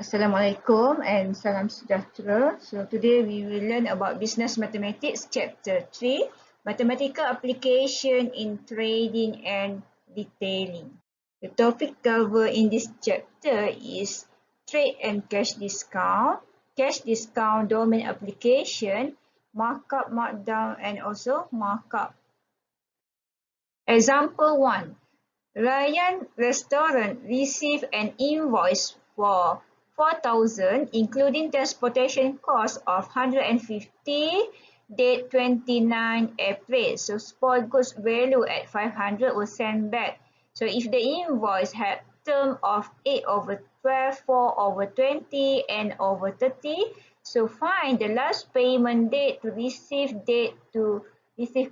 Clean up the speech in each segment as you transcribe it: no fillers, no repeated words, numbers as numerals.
Assalamualaikum and salam sejahtera. So today we will learn about Business Mathematics Chapter 3, Mathematical Application in Trading and Detailing. The topic covered in this chapter is Trade and Cash Discount, Cash Discount Domain Application, Markup, Markdown and also Markup. Example 1. Ryan Restaurant received an invoice for 4,000 including transportation cost of 150, date 29 April. So spoiled goods value at 500 was sent back. So if the invoice had term of 8/12, 4/20 and over 30, so find the last payment date to receive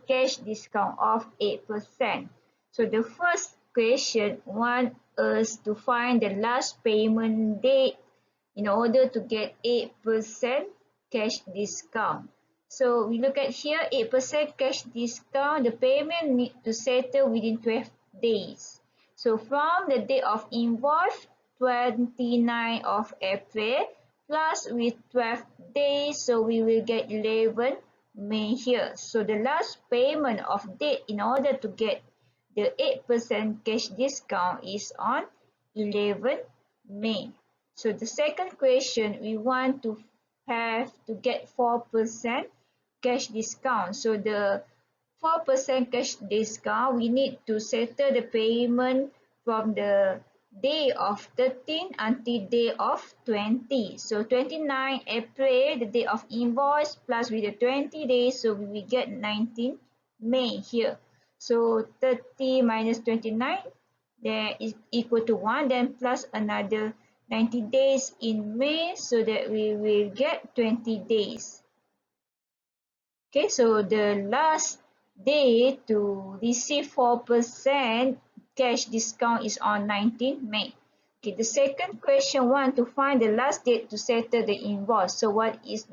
cash discount of 8%. So the first question wants us to find the last payment date in order to get 8% cash discount. So we look at here 8% cash discount, the payment need to settle within 12 days. So from the date of invoice 29 of April plus with 12 days, so we will get 11 May here. So the last payment of date in order to get the 8% cash discount is on 11 May. So the second question, we want to have to get 4% cash discount. So the 4% cash discount, we need to settle the payment from the day of 13 until day of 20. So 29 April, the day of invoice, plus with the 20 days, so we will get 19 May here. So 30 minus 29, there is equal to 1, then plus another 90 days in May, so that we will get 20 days. Okay, so the last day to receive 4% cash discount is on 19 May. Okay, the second question want to find the last date to settle the invoice. So what is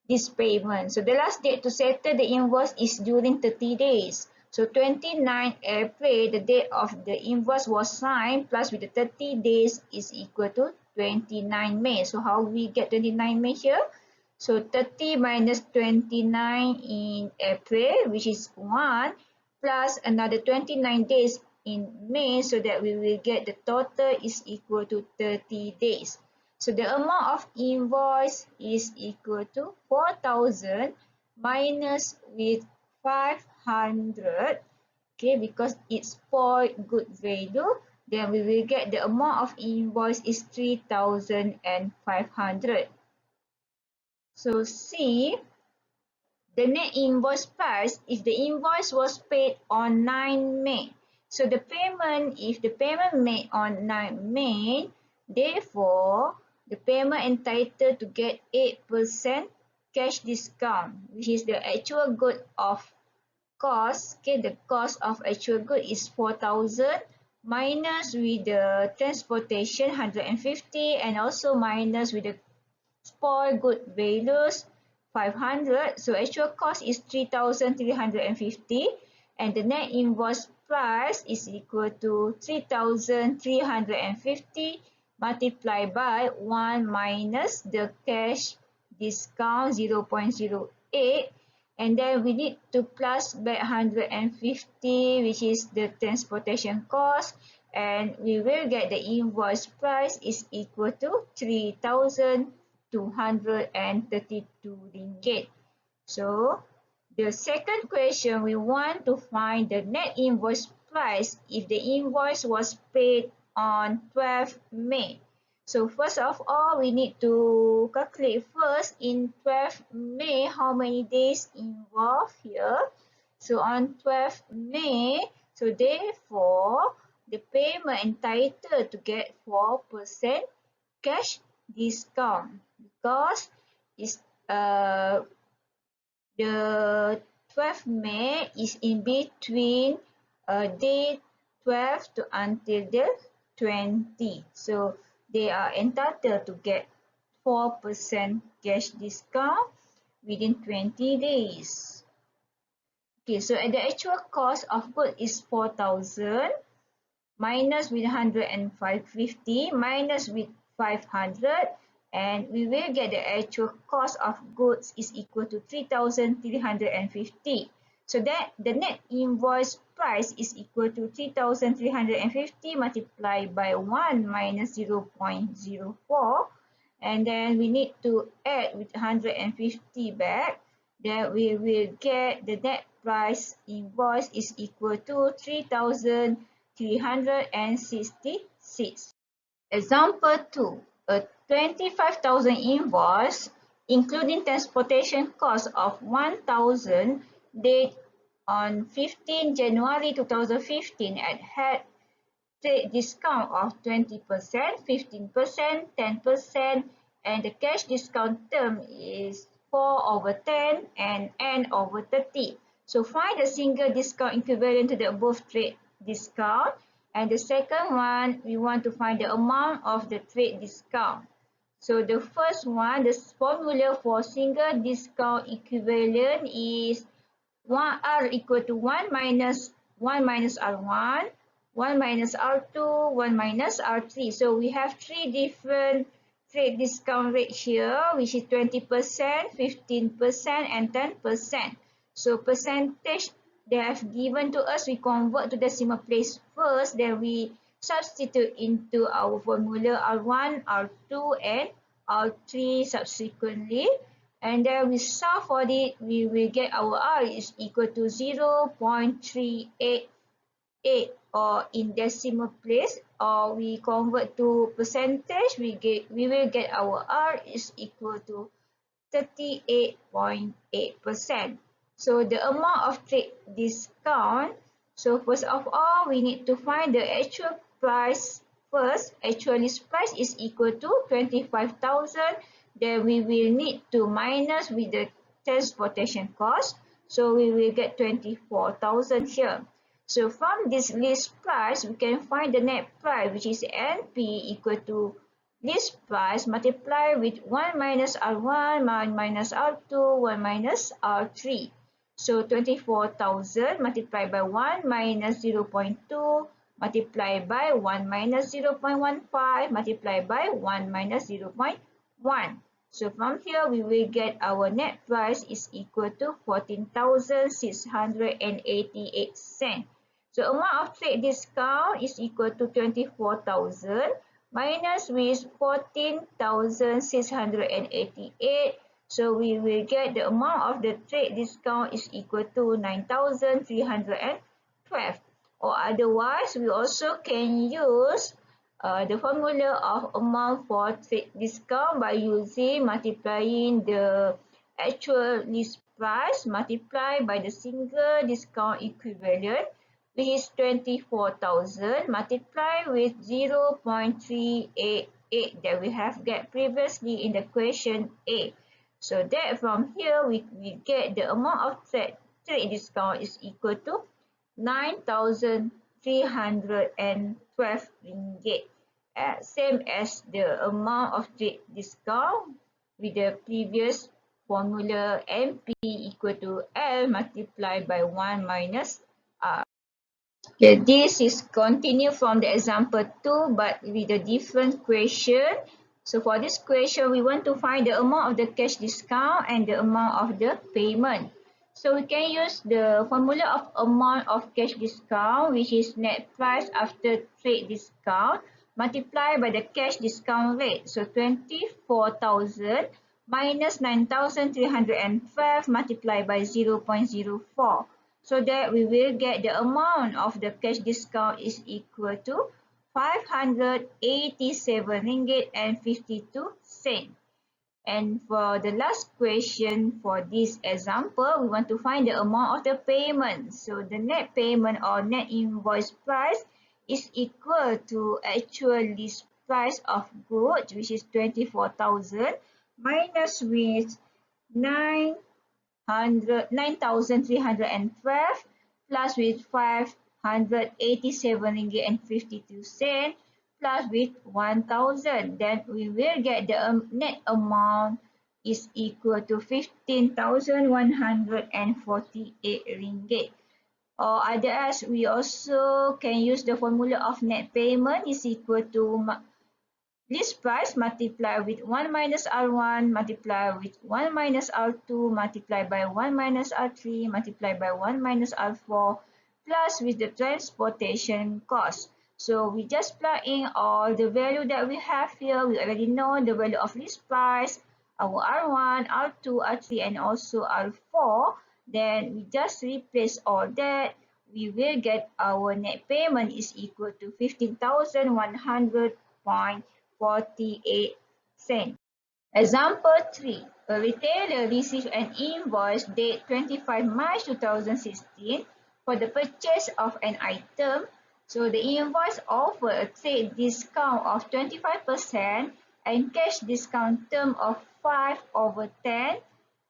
this payment? So the last date to settle the invoice is during 30 days. So 29 April, the date of the invoice was signed, plus with the 30 days is equal to 29 May. So how we get 29 May here? So 30 minus 29 in April, which is 1, plus another 29 days in May, so that we will get the total is equal to 30 days. So the amount of invoice is equal to 4,000 minus with 500, okay, because it's for good value, then we will get the amount of invoice is 3,500. So C, the net invoice price, if the invoice was paid on 9 May. So the payment, if the payment made on 9 May, therefore, the payment entitled to get 8% cash discount, which is the actual good of cost. Okay, the cost of actual good is 4,000 minus with the transportation 150 and also minus with the spoiled good values 500. So actual cost is 3,350 and the net invoice price is equal to 3,350 multiplied by 1 minus the cash discount 0.08, and then we need to plus back 150, which is the transportation cost, and we will get the invoice price is equal to 3,232 ringgit. So the second question, we want to find the net invoice price if the invoice was paid on 12 May. So first of all, we need to calculate first in 12 May how many days involved here. So on 12 May, so therefore the payment entitled to get 4% cash discount because it's the 12 May is in between day 12 to until the 20. So they are entitled to get 4% cash discount within 20 days. Okay, so the actual cost of good is 4,000 minus with 150 minus with 500, and we will get the actual cost of goods is equal to 3,350. So that the net invoice price is equal to 3,350 multiplied by 1 minus 0.04, and then we need to add with 150 back. Then we will get the net price invoice is equal to 3,366. Example 2. A 25,000 invoice including transportation cost of 1,000 date on 15 January 2015 and had trade discount of 20%, 15%, 10%, and the cash discount term is 4/10 and N/30. So find the single discount equivalent to the above trade discount. And the second one, we want to find the amount of the trade discount. So the first one, the formula for single discount equivalent is R equal to 1 minus R1, 1 minus R2, 1 minus R3. So we have three different trade discount rate here, which is 20%, 15%, and 10%. So percentage they have given to us, we convert to decimal place first, then we substitute into our formula R1, R2, and R3 subsequently. And then we solve for it, we will get our R is equal to 0.388, or in decimal place, or we convert to percentage, we will get our R is equal to 38.8%. So the amount of trade discount, so first of all, we need to find the actual price first. Actual list price is equal to 25,000. Then we will need to minus with the transportation cost. So we will get 24,000 here. So from this list price, we can find the net price, which is NP equal to list price multiplied with 1 minus R1, 1 minus R2, 1 minus R3. So 24,000 multiplied by 1 minus 0.2 multiplied by 1 minus 0.15 multiplied by 1 minus 0.1. So from here, we will get our net price is equal to 14,688 cents. So amount of trade discount is equal to 24,000 minus with 14,688. So we will get the amount of the trade discount is equal to 9,312. Or otherwise, we also can use the formula of amount for trade discount by using multiplying the actual list price multiplied by the single discount equivalent, which is 24,000 multiplied with 0.388 that we have get previously in the question A. So that from here we get the amount of trade discount is equal to 9,312 ringgit. Same as the amount of trade discount with the previous formula MP equal to L multiplied by 1 minus R. Okay, this is continue from the example 2 but with a different question. So for this question, we want to find the amount of the cash discount and the amount of the payment. So we can use the formula of amount of cash discount, which is net price after trade discount multiplied by the cash discount rate. So 24,000 minus 9,312 multiplied by 0.04. So that we will get the amount of the cash discount is equal to 587 ringgit and 52 cents. And for the last question for this example, we want to find the amount of the payment. So the net payment or net invoice price is equal to actual list price of goods, which is 24,000 minus with 9,312 plus with 587 ringgit and 52 cents plus with 1,000. Then we will get the net amount is equal to 15,148 ringgit. Or otherwise, we also can use the formula of net payment is equal to list price multiplied with 1 minus R1 multiplied with 1 minus R2 multiplied by 1 minus R3 multiplied by 1 minus R4 plus with the transportation cost. So we just plug in all the value that we have here. We already know the value of list price, our R1, R2, R3 and also R4. Then we just replace all that. We will get our net payment is equal to 15,100.48 cents. Example 3. A retailer received an invoice date 25 March 2016 for the purchase of an item. So the invoice offered a trade discount of 25% and cash discount term of 5/10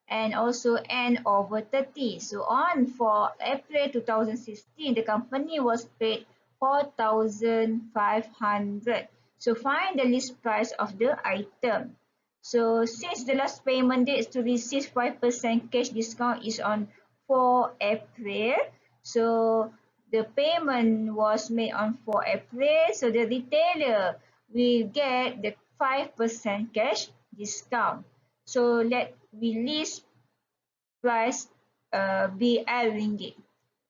and also N/30. So on for April 2016, the company was paid 4,500. So find the list price of the item. So since the last payment date to receive 5% cash discount is on 4 April, so the payment was made on 4 April, so the retailer will get the 5% cash discount. So let we list price BL ringgit.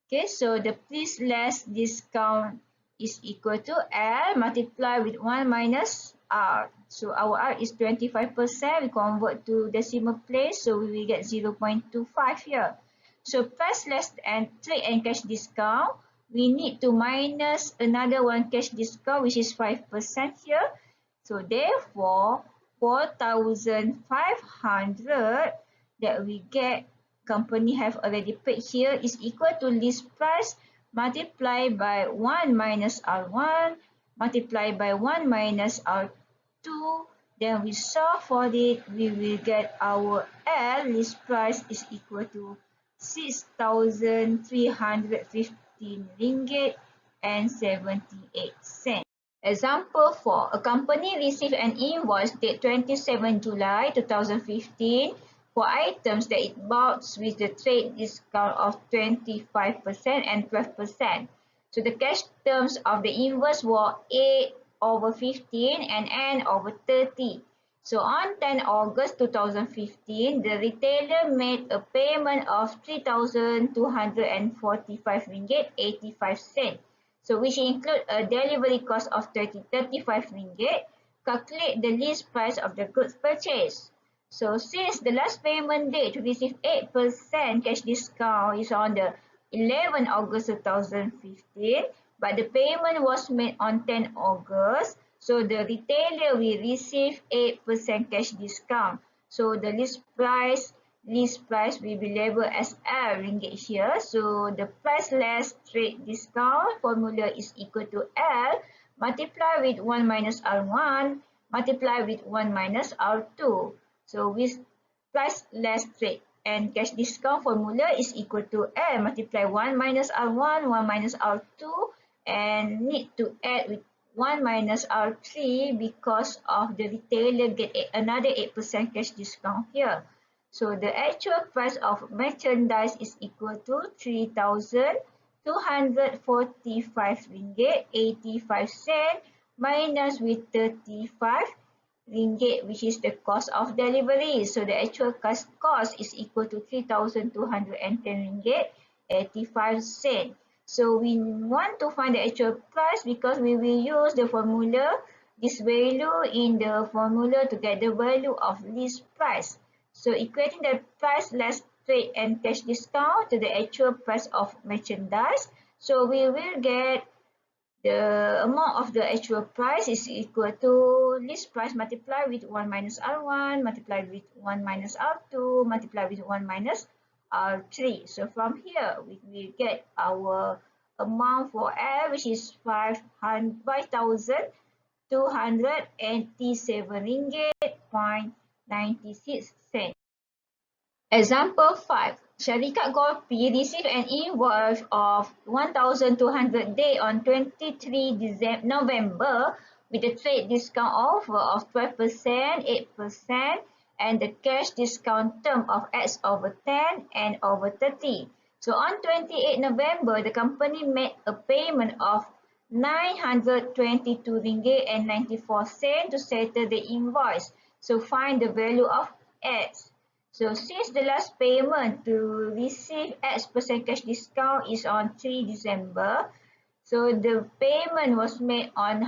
Okay, so the price less discount is equal to L multiplied with 1 minus R. So our R is 25%. We convert to decimal place, so we will get 0.25 here. So price less and trade and cash discount, we need to minus another one cash discount, which is 5% here. So therefore, 4,500 that we get company have already paid here is equal to list price multiplied by 1 minus R1 multiplied by 1 minus R2. Then we solve for it, we will get our L list price is equal to 6,315 ringgit and 78 cents. Example 4. A company received an invoice date 27 July 2015 for items that it bought with the trade discount of 25% and 12%. So the cash terms of the invoice were 8/15 and N/30. So on 10 August 2015, the retailer made a payment of 3,245 ringgit 85 cents. So which include a delivery cost of 35 ringgit. Calculate the list price of the goods purchased. So since the last payment date to receive 8% cash discount is on the 11 August 2015, but the payment was made on 10 August, so the retailer will receive 8% cash discount. So the list price will be labeled as L ringgit here. So the price less trade discount formula is equal to L multiplied with 1 minus R1 multiplied with 1 minus R2. So with price less trade and cash discount formula is equal to L multiply 1 minus R1, 1 minus R2 and need to add with 1 minus R3 because of the retailer get another 8% cash discount here. So the actual price of merchandise is equal to 3,245 ringgit 85 cents minus with 35 ringgit, which is the cost of delivery. So the actual cost is equal to 3,210 ringgit 85 cents. So we want to find the actual price because we will use the formula, this value in the formula to get the value of list price. So equating the price less trade and cash discount to the actual price of merchandise. So we will get the amount of the actual price is equal to list price multiplied with 1 minus R1 multiplied with 1 minus R2 multiplied with 1 minus R3. So from here we will get our amount for L, which is 5,287 ringgit 96 cents. Example 5. Syarikat Kopi received an invoice of 1,200 day on 23 November with a trade discount offer of 12%, 8% and the cash discount term of X/10 and over 30. So on 28 November, the company made a payment of 922.94 to settle the invoice. So find the value of X. So since the last payment to receive X percent cash discount is on 3 December, so the payment was made on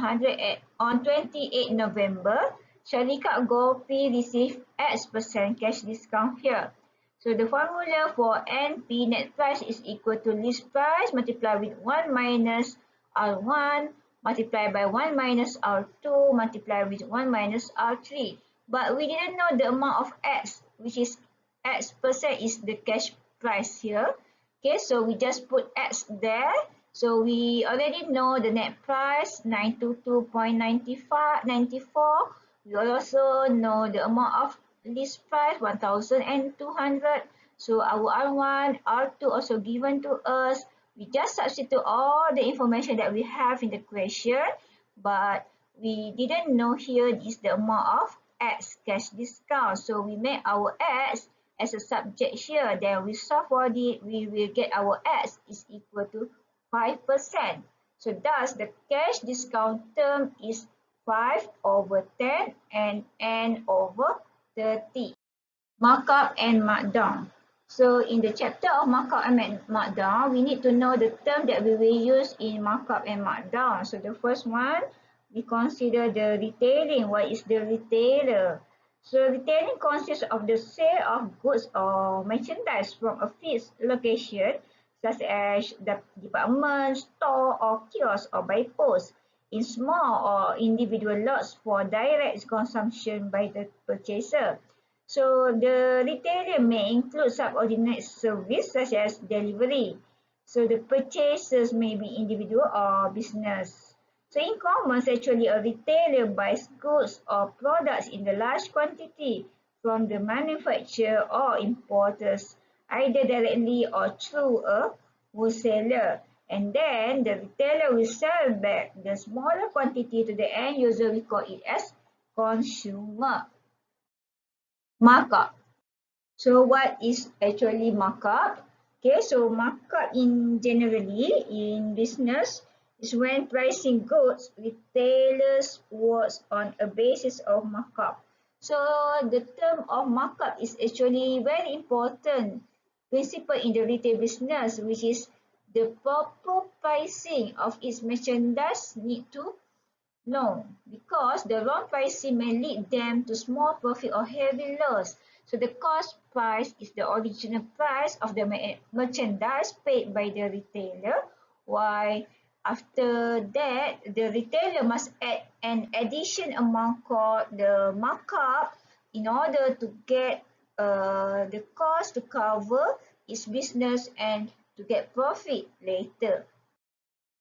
28 November. Sharika Gopi received X% cash discount here. So the formula for NP net price is equal to list price multiplied with 1 minus R1 multiplied by 1 minus R2 multiplied with 1 minus R3. But we didn't know the amount of X, which is X% is the cash price here. Okay, so we just put X there. So we already know the net price 922.94. We also know the amount of list price 1,200. So our R1, R2 also given to us. We just substitute all the information that we have in the question, but we didn't know here is the amount of X cash discount. So we make our X as a subject here. Then we solve for it. We will get our X is equal to 5%. So thus the cash discount term is 5 over 10 and n over 30. Markup and markdown. So in the chapter of markup and markdown, we need to know the term that we will use in markup and markdown. So the first one, we consider the retailing. What is the retailer? So retailing consists of the sale of goods or merchandise from a fixed location, such as the department, store, or kiosk, or by post, in small or individual lots for direct consumption by the purchaser. So the retailer may include subordinate service such as delivery. So the purchasers may be individual or business. So in commerce, actually a retailer buys goods or products in the large quantity from the manufacturer or importers, either directly or through a wholesaler. And then the retailer will sell back the smaller quantity to the end user. We call it as consumer. Markup. So what is actually markup? Okay, so markup generally in business is when pricing goods, retailers works on a basis of markup. So the term of markup is actually very important principle in the retail business, which is the proper pricing of its merchandise need to know, because the wrong pricing may lead them to small profit or heavy loss. So the cost price is the original price of the merchandise paid by the retailer, while after that, the retailer must add an additional amount called the markup in order to get the cost to cover its business and to get profit later.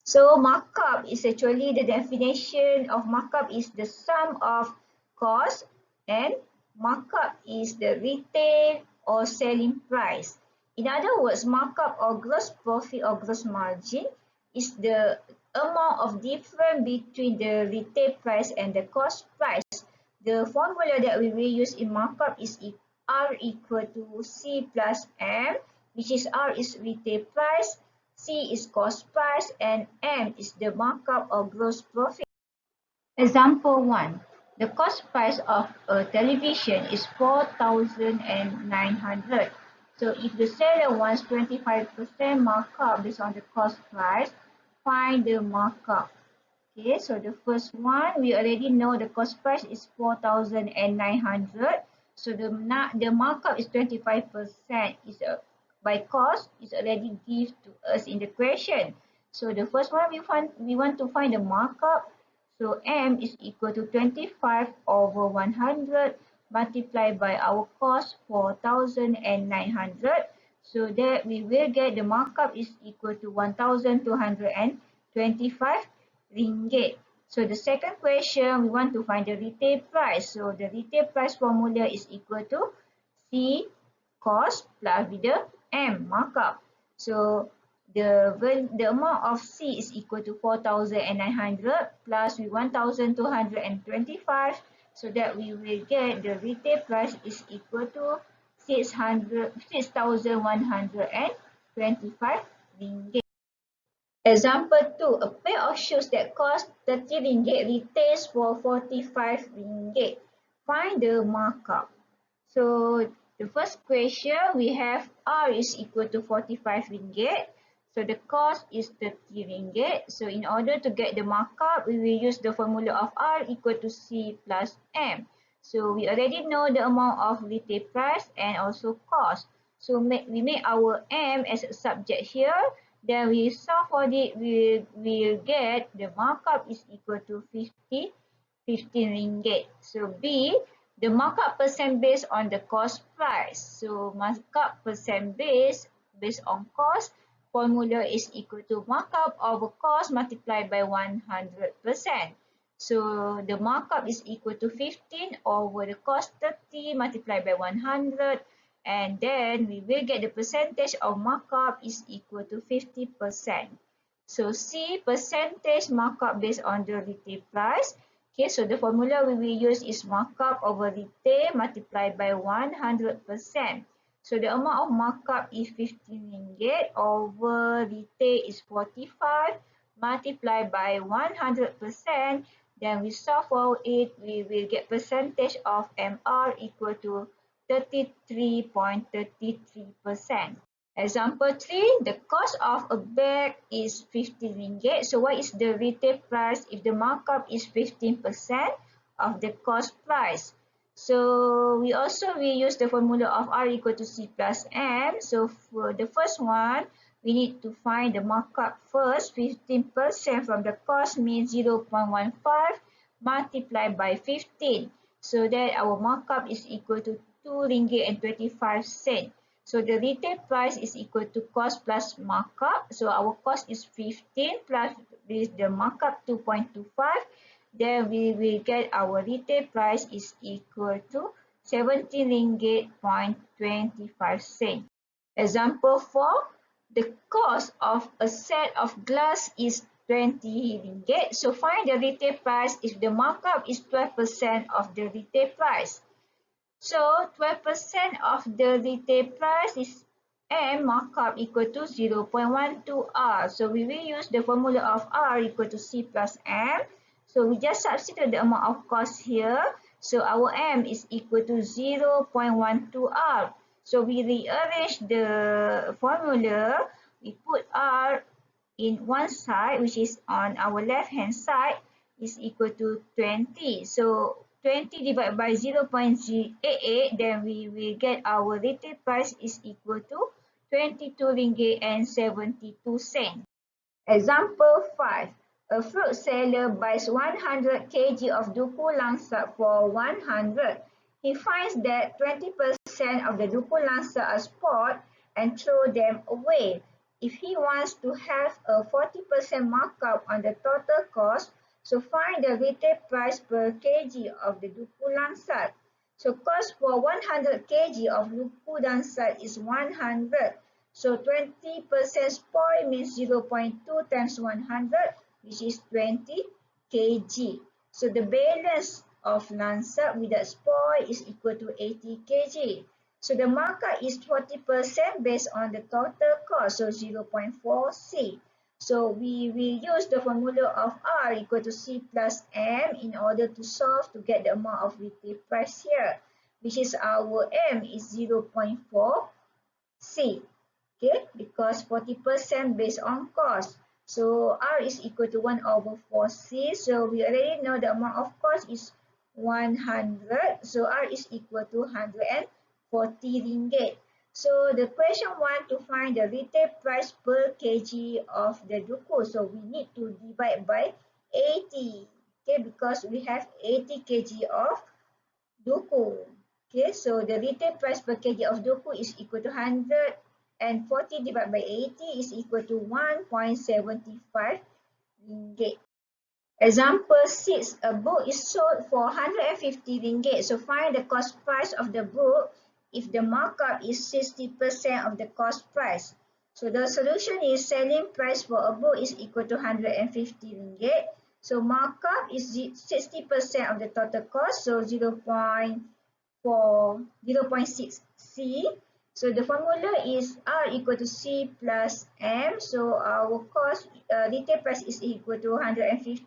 So markup is actually the definition of markup is the sum of cost, and markup is the retail or selling price. In other words, markup or gross profit or gross margin is the amount of difference between the retail price and the cost price. The formula that we will use in markup is R equal to C plus M, which is R is retail price, C is cost price, and M is the markup or gross profit. Example 1. The cost price of a television is 4,900. So if the seller wants 25% markup based on the cost price, find the markup. Okay, so the first one, we already know the cost price is 4,900. So the markup is 25%. Is by cost is already given to us in the question. So the first one we want to find the markup. So M is equal to 25 over 100 multiplied by our cost 4,900. So that we will get the markup is equal to 1,225 ringgit. So the second question, we want to find the retail price. So the retail price formula is equal to C cost plus with the M markup. So the amount of C is equal to 4,900 plus with 1,225, so that we will get the retail price is equal to 6,125 ringgit. Example 2, a pair of shoes that cost 30 ringgit retails for 45 ringgit. Find the markup. So the first question we have R is equal to 45 ringgit. So the cost is 30 ringgit. So in order to get the markup, we will use the formula of R equal to C plus M. So we already know the amount of retail price and also cost. So we make our M as a subject here. Then we solve for it, we will get the markup is equal to 15 ringgit. So B, the markup percent based on the cost price. So markup percent based on cost, formula is equal to markup over cost multiplied by 100%. So the markup is equal to 15 over the cost 30 multiplied by 100, and then we will get the percentage of markup is equal to 50%. So C, percentage markup based on the retail price. Okay, so the formula we will use is markup over retail multiplied by 100%. So the amount of markup is 15 ringgit over retail is 45 multiplied by 100%. Then we solve for it, we will get percentage of MR equal to 33.33%. Example 3, the cost of a bag is 50 ringgit. So what is the retail price if the markup is 15% of the cost price? So we also use the formula of R equal to C plus M. So for the first one, we need to find the markup first. 15% from the cost means 0.15 multiplied by 15. So that our markup is equal to 2 ringgit and 25 cents. So the retail price is equal to cost plus markup. So our cost is 15 plus with the markup 2.25. Then we will get our retail price is equal to 17 ringgit 25 cents. Example 4, the cost of a set of glass is 20 ringgit. So find the retail price if the markup is 12% of the retail price. So 12% of the retail price is M, markup equal to 0.12 R. So we will use the formula of R equal to C plus M. So we just substitute the amount of cost here. So our M is equal to 0.12 R. So we rearrange the formula. We put R in one side, which is on our left hand side, is equal to 20. So 20 divided by 0.88, then we will get our retail price is equal to 22 ringgit and 72 cents. Example 5. A fruit seller buys 100 kg of duku langsat for 100. He finds that 20% of the duku langsat are spoiled and throw them away. If he wants to have a 40% markup on the total cost, so find the retail price per kg of the duku langsat. So cost for 100 kg of duku langsat is 100. So 20% spoil means 0.2 times 100, which is 20 kg. So the balance of langsat without spoil is equal to 80 kg. So the markup is 40% based on the total cost, so 0.4 C. So we will use the formula of R equal to C plus M in order to solve to get the amount of retail price here, which is our M is 0.4 C. Okay, because 40% based on cost. So R is equal to 1 over 4C. So we already know the amount of cost is 100. So R is equal to 140 ringgit. So the question want to find the retail price per kg of the duku. So we need to divide by 80. Okay, because we have 80 kg of duku. Okay, so the retail price per kg of duku is equal to 100. And 40 divided by 80 is equal to 1.75 ringgit. Example 6, a book is sold for 150 ringgit. So find the cost price of the book if the markup is 60% of the cost price. So the solution is selling price for a book is equal to 150 ringgit. So markup is 60% of the total cost, so 0.6 C. So the formula is R equal to C plus M. So our cost, retail price is equal to 150.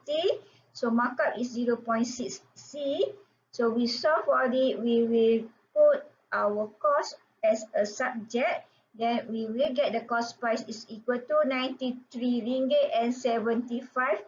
So markup is 0.6 C. So we solve for it, we will put our cost as a subject. Then we will get the cost price is equal to 93 ringgit and 75